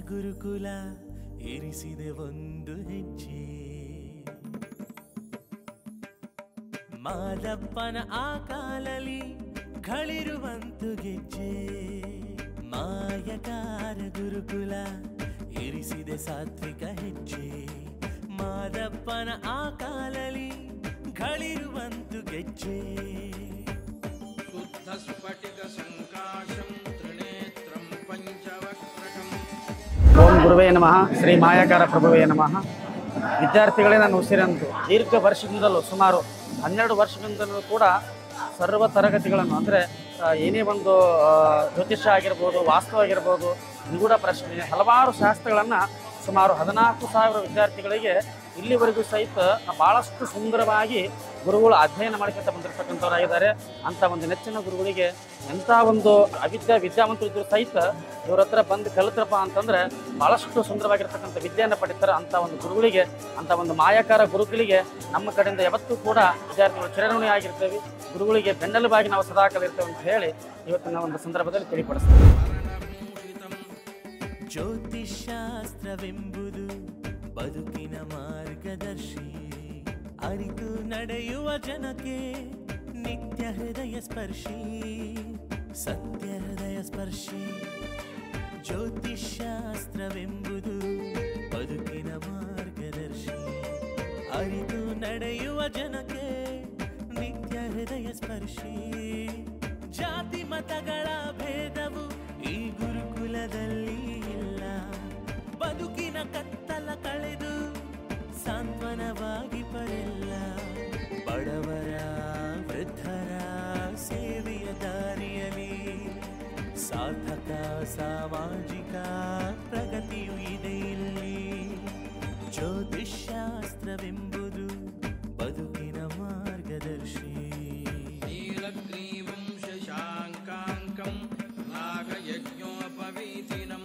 ಗುರುಕುಲ ಇರಿಸಿದೆ ಒಂದು ಹೆಜ್ಜೆ ಮಾದಪ್ಪನ ಆ ಕಾಲಲ್ಲಿ ಗಳಿರುವಂತು ಗೆಜ್ಜೆ ಮಾಯಕಾರ ಗುರುಕುಲ ಇರಿಸಿದೆ ಸಾತ್ವಿಕ ಹೆಜ್ಜೆ ಮಾದಪ್ಪನ ಆ ಕಾಲಲ್ಲಿ ಗಳಿರುವಂತು ಗೆಜ್ಜೆ ಶುದ್ಧ ಸ್ಫಟಿಕ ಸಂಕಾಶಂ ತ್ರಿನೇತ್ರಂ ಪಂಚವಕ್ರಕಂ. ಓಂ ಗುರುವೇ ನಮಃ. ಶ್ರೀ ಮಾಯಾಕಾರ ಪ್ರಭುವೇ ನಮಃ. ವಿದ್ಯಾರ್ಥಿಗಳೇ ನಾನು ಉಸಿರಂತು ದೀರ್ಘ ವರ್ಷದಿಂದಲೂ ಸುಮಾರು 12 ವರ್ಷಗಳಿಂದಲೂ ಕೂಡ ಸರ್ವ ತರಗತಿಗಳನ್ನು ಅಂದರೆ ಏನೇ ಒಂದು ಜ್ಯೋತಿಷ್ಯ ಆಗಿರ್ಬೋದು, ವಾಸ್ತು ಆಗಿರ್ಬೋದು, ನಿಗೂಢ ಪ್ರಶ್ನೆ, ಹಲವಾರು ಶಾಸ್ತ್ರಗಳನ್ನು ಸುಮಾರು 14,000 ವಿದ್ಯಾರ್ಥಿಗಳಿಗೆ ಇಲ್ಲಿವರೆಗೂ ಸಹಿತ ಭಾಳಷ್ಟು ಸುಂದರವಾಗಿ ಗುರುಗಳು ಅಧ್ಯಯನ ಮಾಡ್ಕೊತ ಬಂದಿರತಕ್ಕಂಥವರಾಗಿದ್ದಾರೆ. ಅಂಥ ಒಂದು ನೆಚ್ಚಿನ ಗುರುಗಳಿಗೆ ಎಂಥ ಒಂದು ವಿದ್ಯಾವಂತರು ಇದ್ದರೂ ಸಹಿತ ಇವ್ರ ಹತ್ರ ಬಂದು ಕಲಿತ್ರಪ್ಪ ಅಂತಂದರೆ ಭಾಳಷ್ಟು ಸುಂದರವಾಗಿರ್ತಕ್ಕಂಥ ವಿದ್ಯೆಯನ್ನು ಪಡಿತಾರೆ. ಅಂಥ ಒಂದು ಗುರುಗಳಿಗೆ, ಅಂಥ ಒಂದು ಮಾಯಾಕಾರ ಗುರುಗಳಿಗೆ ನಮ್ಮ ಕಡೆಯಿಂದ ಯಾವತ್ತೂ ಕೂಡ ವಿದ್ಯಾರ್ಥಿಗಳು ಚಿರಋಣಿ ಆಗಿರ್ತೇವೆ. ಗುರುಗಳಿಗೆ ಬೆನ್ನೆಲುಬಾಗಿ ನಾವು ಸದಾಕಾಲ ಇರ್ತೇವೆ ಅಂತ ಹೇಳಿ ಇವತ್ತಿನ ಒಂದು ಸಂದರ್ಭದಲ್ಲಿ ತಿಳಿಪಡಿಸ್ತೇವೆ. ಜ್ಯೋತಿಷಾಸ್ತ್ರವೆಂಬುದು ಬದುಕಿನ ಮಾರ್ಗದರ್ಶಿ, ಅರಿತು ನಡೆಯುವ ಜನಕ್ಕೆ ನಿತ್ಯ ಹೃದಯ ಸ್ಪರ್ಶಿ, ಸತ್ಯ ಹೃದಯ ಸ್ಪರ್ಶಿ. ಜ್ಯೋತಿಷಾಸ್ತ್ರವೆಂಬುದು ಬದುಕಿನ ಮಾರ್ಗದರ್ಶಿ, ಅರಿತು ನಡೆಯುವ ಜನಕ್ಕೆ ನಿತ್ಯ ಹೃದಯ ಸ್ಪರ್ಶಿ. ಜಾತಿ ಮತಗಳ ಭೇದವು ಈ ಗುರುಕುಲದಲ್ಲಿ ಇಲ್ಲ, ಬದುಕಿನ ಕತ್ತಲ ಕಳೆದು ಸಾಂತ್ವನವಾಗಿ ಪರೆಲ್ಲ. ಬಡವರ ಸಾರ್ಥಕ ಸಾಮಾಜಿಕ ಪ್ರಗತಿಯು ಇದೆ ಇಲ್ಲಿ. ಜ್ಯೋತಿಷ್ಶಾಸ್ತ್ರವೆಂಬುದು ಬದುಕಿನ ಮಾರ್ಗದರ್ಶಿ. ನೀಲಗ್ರೀವಂ ಶಶಾಂಕಾಂಕಂ ನಾಗಯಜ್ಞೋಪವೀತಿನಂ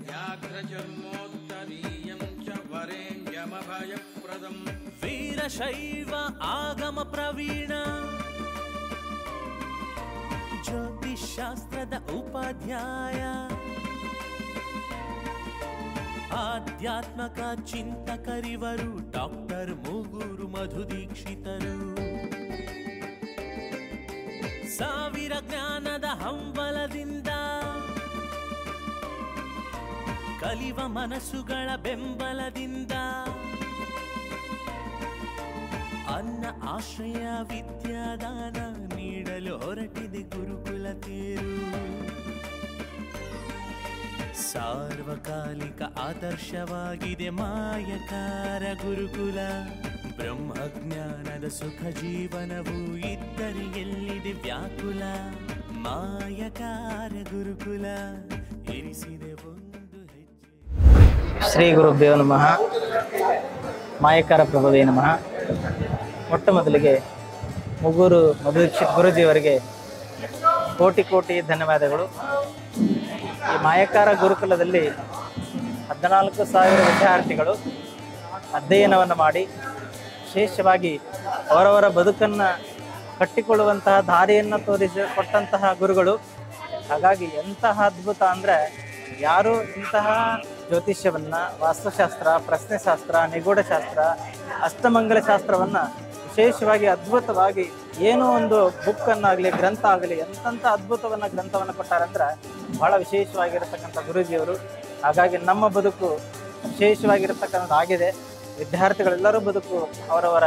ವ್ಯಾಘ್ರಚರ್ಮೋತ್ತರೀಯಂ ಚ ವರೇಣ್ಯಮಭಯಪ್ರದಂ. ವೀರಶೈವ ಆಗಮ ಪ್ರವೀಣ, ಜ್ಯೋತಿಷ್ಶಾಸ್ತ್ರದ ಉಪಾಧ್ಯಾಯ, ಆಧ್ಯಾತ್ಮಕ ಚಿಂತಕರಿವರು ಡಾಕ್ಟರ್ ಮೂಗೂರು ಮಧು ದೀಕ್ಷಿತರು. ಸಾವಿರ ಜ್ಞಾನದ ಹಂಬಲದಿಂದ ಕಲಿವ ಮನಸ್ಸುಗಳ ಬೆಂಬಲದಿಂದ ಅನ್ನ ಆಶ್ರಯ ವಿದ್ಯಾದಾನ ನೀಡಲು ಹೊರಟಿದೆ ಗುರುಕುಲ ತೇರು. ಸಾರ್ವಕಾಲಿಕ ಆದರ್ಶವಾಗಿದೆ ಮಾಯಕಾರ ಗುರುಕುಲ. ಬ್ರಹ್ಮಜ್ಞಾನದ ಸುಖ ಜೀವನವು ಇದ್ದರೆ ಎಲ್ಲಿದೆ ವ್ಯಾಕುಲ. ಮಾಯಕಾರ ಗುರುಕುಲ ಇರಿಸಿದೆ ಒಂದು ಹೆಜ್ಜೆ. ಶ್ರೀ ಗುರುಭ್ಯೋ ನಮಃ. ಮಾಯಕಾರ ಪ್ರಭುವೇ ನಮಃ. ಮೊಟ್ಟ ಮೊದಲಿಗೆ ಮುಗೂರು ಮಧು ದೀಕ್ಷಿತ್ ಗುರುಜಿಯವರಿಗೆ ಕೋಟಿ ಕೋಟಿ ಧನ್ಯವಾದಗಳು. ಈ ಮಾಯಕಾರ ಗುರುಕುಲದಲ್ಲಿ 14,000 ವಿದ್ಯಾರ್ಥಿಗಳು ಅಧ್ಯಯನವನ್ನು ಮಾಡಿ ವಿಶೇಷವಾಗಿ ಅವರವರ ಬದುಕನ್ನು ಕಟ್ಟಿಕೊಳ್ಳುವಂತಹ ದಾರಿಯನ್ನು ತೋರಿಸಿಕೊಟ್ಟಂತಹ ಗುರುಗಳು. ಹಾಗಾಗಿ ಎಂತಹ ಅದ್ಭುತ ಅಂದರೆ, ಯಾರು ಇಂತಹ ಜ್ಯೋತಿಷ್ಯವನ್ನು, ವಾಸ್ತುಶಾಸ್ತ್ರ, ಪ್ರಶ್ನೆಶಾಸ್ತ್ರ, ನಿಗೂಢಶಾಸ್ತ್ರ, ಅಷ್ಟಮಂಗಲ ಶಾಸ್ತ್ರವನ್ನು ವಿಶೇಷವಾಗಿ ಅದ್ಭುತವಾಗಿ ಏನೋ ಒಂದು ಬುಕ್ಕನ್ನಾಗಲಿ ಗ್ರಂಥ ಆಗಲಿ ಎಂಥ ಅದ್ಭುತವನ್ನು ಗ್ರಂಥವನ್ನು ಕೊಟ್ಟಾರಂದ್ರೆ ಬಹಳ ವಿಶೇಷವಾಗಿರತಕ್ಕಂಥ ಗುರೂಜಿಯವರು. ಹಾಗಾಗಿ ನಮ್ಮ ಬದುಕು ವಿಶೇಷವಾಗಿರತಕ್ಕಂಥದ್ದಾಗಿದೆ. ವಿದ್ಯಾರ್ಥಿಗಳೆಲ್ಲರೂ ಬದುಕು ಅವರವರ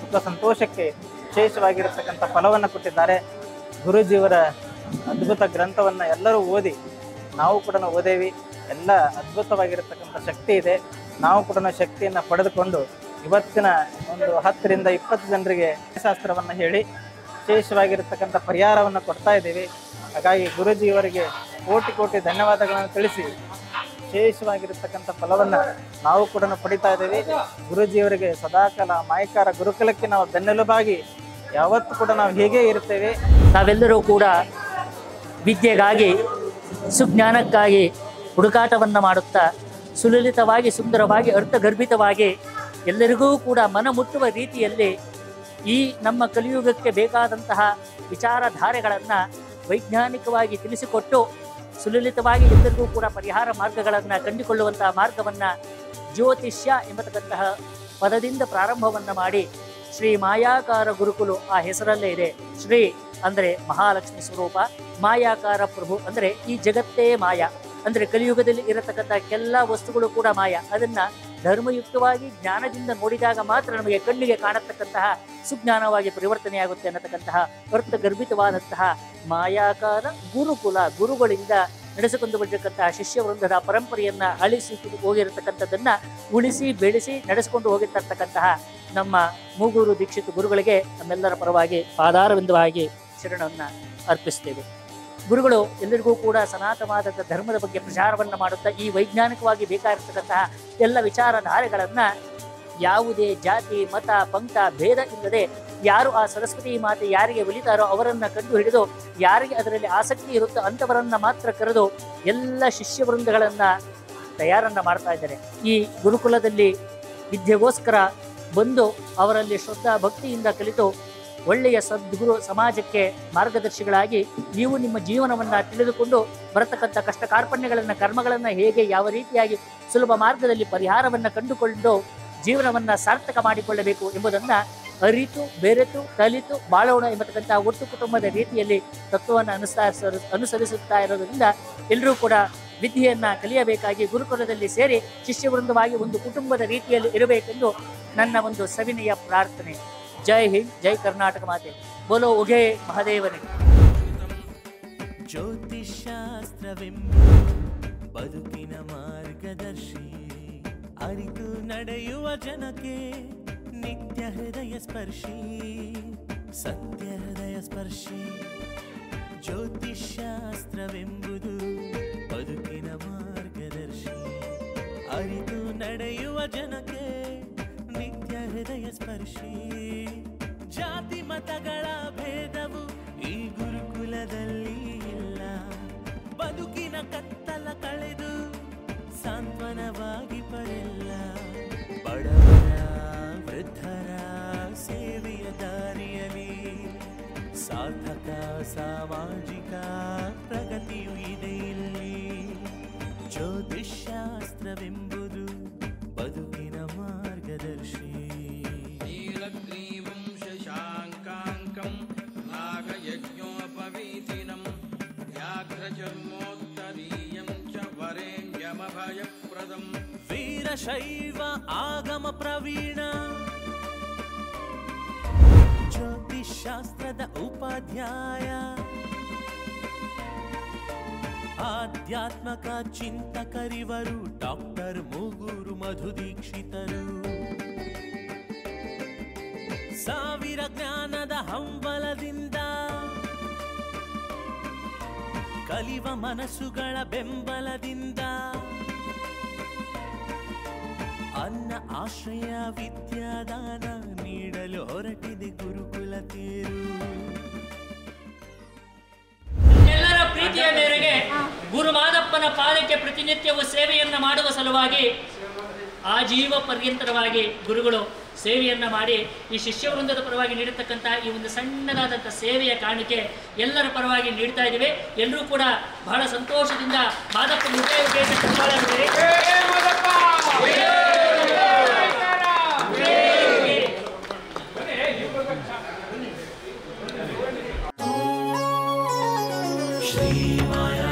ಸುಖ ಸಂತೋಷಕ್ಕೆ ವಿಶೇಷವಾಗಿರತಕ್ಕಂಥ ಫಲವನ್ನು ಕೊಟ್ಟಿದ್ದಾರೆ. ಗುರೂಜಿಯವರ ಅದ್ಭುತ ಗ್ರಂಥವನ್ನು ಎಲ್ಲರೂ ಓದಿ, ನಾವು ಕೂಡ ಓದೇವಿ. ಎಲ್ಲ ಅದ್ಭುತವಾಗಿರತಕ್ಕಂಥ ಶಕ್ತಿ ಇದೆ. ನಾವು ಕೂಡ ಶಕ್ತಿಯನ್ನು ಪಡೆದುಕೊಂಡು ಇವತ್ತಿನ ಒಂದು 10 ರಿಂದ 20 ಜನರಿಗೆ ಶಾಸ್ತ್ರವನ್ನು ಹೇಳಿ ವಿಶೇಷವಾಗಿರತಕ್ಕಂಥ ಪರಿಹಾರವನ್ನು ಕೊಡ್ತಾ ಇದ್ದೀವಿ. ಹಾಗಾಗಿ ಗುರೂಜಿಯವರಿಗೆ ಕೋಟಿ ಕೋಟಿ ಧನ್ಯವಾದಗಳನ್ನು ತಿಳಿಸಿ ವಿಶೇಷವಾಗಿರತಕ್ಕಂಥ ಫಲವನ್ನು ನಾವು ಕೂಡ ಪಡಿತಾ ಇದ್ದೀವಿ. ಗುರೂಜಿಯವರಿಗೆ ಸದಾಕಾಲ ಮಾಯಕಾರ ಗುರುಕುಲಕ್ಕೆ ನಾವು ಬೆನ್ನೆಲುಬಾಗಿ ಯಾವತ್ತೂ ಕೂಡ ನಾವು ಹೀಗೆ ಇರ್ತೇವೆ. ನಾವೆಲ್ಲರೂ ಕೂಡ ವಿದ್ಯೆಗಾಗಿ, ಸುಜ್ಞಾನಕ್ಕಾಗಿ ಹುಡುಕಾಟವನ್ನು ಮಾಡುತ್ತಾ ಸುಲಲಿತವಾಗಿ, ಸುಂದರವಾಗಿ, ಅರ್ಥಗರ್ಭಿತವಾಗಿ ಎಲ್ಲರಿಗೂ ಕೂಡ ಮನ ಮುಟ್ಟುವ ರೀತಿಯಲ್ಲಿ ಈ ನಮ್ಮ ಕಲಿಯುಗಕ್ಕೆ ಬೇಕಾದಂತಹ ವಿಚಾರಧಾರೆಗಳನ್ನು ವೈಜ್ಞಾನಿಕವಾಗಿ ತಿಳಿಸಿಕೊಟ್ಟು ಸುಲಲಿತವಾಗಿ ಎಲ್ಲರಿಗೂ ಕೂಡ ಪರಿಹಾರ ಮಾರ್ಗಗಳನ್ನು ಕಂಡುಕೊಳ್ಳುವಂತಹ ಮಾರ್ಗವನ್ನು ಜ್ಯೋತಿಷ್ಯ ಎಂಬತಕ್ಕಂತಹ ಪದದಿಂದ ಪ್ರಾರಂಭವನ್ನು ಮಾಡಿ ಶ್ರೀ ಮಾಯಾಕಾರ ಗುರುಕುಲು ಆ ಹೆಸರಲ್ಲೇ ಇದೆ. ಶ್ರೀ ಅಂದರೆ ಮಹಾಲಕ್ಷ್ಮಿ ಸ್ವರೂಪ, ಮಾಯಾಕಾರ ಪ್ರಭು ಅಂದರೆ ಈ ಜಗತ್ತೇ ಮಾಯ, ಅಂದರೆ ಕಲಿಯುಗದಲ್ಲಿ ಇರತಕ್ಕಂಥ ಎಲ್ಲ ವಸ್ತುಗಳು ಕೂಡ ಮಾಯ. ಅದನ್ನು ಧರ್ಮಯುಕ್ತವಾಗಿ ಜ್ಞಾನದಿಂದ ನೋಡಿದಾಗ ಮಾತ್ರ ನಮಗೆ ಕಣ್ಣಿಗೆ ಕಾಣತಕ್ಕಂತಹ ಸುಜ್ಞಾನವಾಗಿ ಪರಿವರ್ತನೆಯಾಗುತ್ತೆ ಅನ್ನತಕ್ಕಂತಹ ಅರ್ಥಗರ್ಭಿತವಾದಂತಹ ಮಾಯಾಕಾರ ಗುರುಕುಲ, ಗುರುಗಳಿಂದ ನಡೆಸಿಕೊಂಡು ಬಂದಿರತಕ್ಕಂತಹ ಶಿಷ್ಯ ವೃಂದದ ಪರಂಪರೆಯನ್ನು ಅಳಿಸಿ ಹೋಗಿರತಕ್ಕಂಥದ್ದನ್ನು ಉಳಿಸಿ ಬೆಳೆಸಿ ನಡೆಸಿಕೊಂಡು ಹೋಗಿರ್ತಕ್ಕಂತಹ ನಮ್ಮ ಮೂಗೂರು ದೀಕ್ಷಿತ ಗುರುಗಳಿಗೆ ನಮ್ಮೆಲ್ಲರ ಪರವಾಗಿ ಪಾದಾರವಿಂದವಾಗಿ ಶರಣವನ್ನು ಅರ್ಪಿಸ್ತೇವೆ. ಗುರುಗಳು ಎಲ್ಲರಿಗೂ ಕೂಡ ಸನಾತನವಾದ ಧರ್ಮದ ಬಗ್ಗೆ ಪ್ರಚಾರವನ್ನು ಮಾಡುತ್ತಾ ಈ ವೈಜ್ಞಾನಿಕವಾಗಿ ಬೇಕಾಗಿರ್ತಕ್ಕಂತಹ ಎಲ್ಲ ವಿಚಾರಧಾರೆಗಳನ್ನು ಯಾವುದೇ ಜಾತಿ, ಮತ, ಪಂಥ ಭೇದ ಇಲ್ಲದೆ ಯಾರು ಆ ಸರಸ್ವತಿ ಮಾತೆ ಯಾರಿಗೆ ಒಲಿತಾರೋ ಅವರನ್ನು ಕಂಡು ಹಿಡಿದು ಯಾರಿಗೆ ಅದರಲ್ಲಿ ಆಸಕ್ತಿ ಇರುತ್ತೋ ಅಂಥವರನ್ನು ಮಾತ್ರ ಕರೆದು ಎಲ್ಲ ಶಿಷ್ಯ ವೃಂದಗಳನ್ನು ತಯಾರನ್ನು ಮಾಡ್ತಾ ಇದ್ದಾರೆ. ಈ ಗುರುಕುಲದಲ್ಲಿ ವಿದ್ಯೆಗೋಸ್ಕರ ಬಂದು ಅವರಲ್ಲಿ ಶ್ರದ್ಧಾ ಭಕ್ತಿಯಿಂದ ಕಲಿತು ಒಳ್ಳೆಯ ಸದ್ಗುರು ಸಮಾಜಕ್ಕೆ ಮಾರ್ಗದರ್ಶಿಗಳಾಗಿ ನೀವು ನಿಮ್ಮ ಜೀವನವನ್ನು ತಿಳಿದುಕೊಂಡು ಬರತಕ್ಕಂಥ ಕಷ್ಟ ಕಾರ್ಪಣ್ಯಗಳನ್ನು, ಕರ್ಮಗಳನ್ನು ಹೇಗೆ ಯಾವ ರೀತಿಯಾಗಿ ಸುಲಭ ಮಾರ್ಗದಲ್ಲಿ ಪರಿಹಾರವನ್ನು ಕಂಡುಕೊಂಡು ಜೀವನವನ್ನು ಸಾರ್ಥಕ ಮಾಡಿಕೊಳ್ಳಬೇಕು ಎಂಬುದನ್ನು ಅರಿತು, ಬೆರೆತು, ಕಲಿತು ಬಾಳೋಣ ಎಂಬತಕ್ಕಂಥ ಒಟ್ಟು ಕುಟುಂಬದ ರೀತಿಯಲ್ಲಿ ತತ್ವವನ್ನು ಅನುಸರಿಸುತ್ತಾ ಇರೋದ್ರಿಂದ ಎಲ್ಲರೂ ಕೂಡ ವಿದ್ಯೆಯನ್ನು ಕಲಿಯಬೇಕಾಗಿ ಗುರುಕುಲದಲ್ಲಿ ಸೇರಿ ಶಿಷ್ಯವೃಂದವಾಗಿ ಒಂದು ಕುಟುಂಬದ ರೀತಿಯಲ್ಲಿ ಇರಬೇಕೆಂದು ನನ್ನ ಒಂದು ಸವಿನಯ ಪ್ರಾರ್ಥನೆ. ಜೈ ಹಿಂದ್, ಜೈ ಕರ್ನಾಟಕ ಮಾತೆ, ಬೋಲೋ ಉಘೇ ಮಹಾದೇವನಿಗೆ. ಜ್ಯೋತಿಷ್ಶಾಸ್ತ್ರವೆಂಬುದು ಬದುಕಿನ ಮಾರ್ಗದರ್ಶಿ, ಅರಿತು ನಡೆಯುವ ಜನಕ್ಕೆ ನಿತ್ಯ ಹೃದಯ ಸ್ಪರ್ಶಿ, ಸತ್ಯ ಹೃದಯ ಸ್ಪರ್ಶಿ. ಜ್ಯೋತಿಷ್ಶಾಸ್ತ್ರವೆಂಬುದು ಬದುಕಿನ ಮಾರ್ಗದರ್ಶಿ, ಅರಿತು ನಡೆಯುವ ಜನಕ್ಕೆ ನಿತ್ಯ ಹೃದಯ ಸ್ಪರ್ಶಿ. ಜಾತಿ ಮತಗಳ ಭೇದವು ಈ ಗುರುಕುಲದಲ್ಲಿ ಇಲ್ಲ, ಬದುಕಿನ ಕತ್ತಲ ಕಳೆದು ಸಾಂತ್ವನವಾಗಿ ಪರೆಲ್ಲ. ಬಡವರ ವೃದ್ಧರ ಸೇವೆಯ ದಾರಿಯಲ್ಲಿ ಸಾರ್ಥಕ ಸಾಮಾಜಿಕ ಪ್ರಗತಿಯು ಇದೆ ಇಲ್ಲಿ. ಜ್ಯೋತಿಷ್ಶಾಸ್ತ್ರವೆಂಬುದು ಬದುಕಿನ ಮಾರ್ಗದರ್ಶಿ. ನೀಲಗ್ರೀವಂ ಶಶಾಂಕಾಂಕಂ ನಾಗಯಜ್ಞೋಪವೀತಿನಂ ವ್ಯಾಘ್ರಚರ್ಮೋತ್ತರೀಯಂ ಚ ವರೇಣ್ಯಮಭಯಪ್ರದಂ. ವೀರಶೈವ ಆಗಮ ಪ್ರವೀಣ, ಜ್ಯೋತಿಷ್ಶಾಸ್ತ್ರದ ಉಪಾಧ್ಯಾಯ, ಆಧ್ಯಾತ್ಮಕ ಚಿಂತಕರಿವರು ಡಾಕ್ಟರ್ ಮೂಗೂರು ಮಧು ದೀಕ್ಷಿತರು. ಸಾವಿರ ಜ್ಞಾನದ ಹಂಬಲದಿಂದ ಕಲಿವ ಮನಸ್ಸುಗಳ ಬೆಂಬಲದಿಂದ ಅನ್ನ ಆಶ್ರಯ ವಿದ್ಯಾದಾನ ನೀಡಲು ಹೊರಟಿದೆ ಗುರುಕುಲ ತೇರು. ಎಲ್ಲರ ಪ್ರೀತಿಯ ಮೇರೆಗೆ ಗುರು ಮಾದಪ್ಪನ ಪಾದಕ್ಕೆ ಪ್ರತಿನಿತ್ಯವೂ ಸೇವೆಯನ್ನು ಮಾಡುವ ಸಲುವಾಗಿ ಆಜೀವ ಪರ್ಯಂತರವಾಗಿ ಗುರುಗಳು ಸೇವೆಯನ್ನ ಮಾಡಿ ಈ ಶಿಷ್ಯ ವೃಂದದ ಪರವಾಗಿ ನೀಡತಕ್ಕಂತಹ ಈ ಒಂದು ಸಣ್ಣದಾದಂಥ ಸೇವೆಯ ಕಾಣಿಕೆ ಎಲ್ಲರ ಪರವಾಗಿ ನೀಡ್ತಾ ಇದ್ದೀವಿ. ಎಲ್ಲರೂ ಕೂಡ ಬಹಳ ಸಂತೋಷದಿಂದ ಮಾದಪ್ಪ ಹೃದಯ ಶ್ರೀ ಮಾಯಾ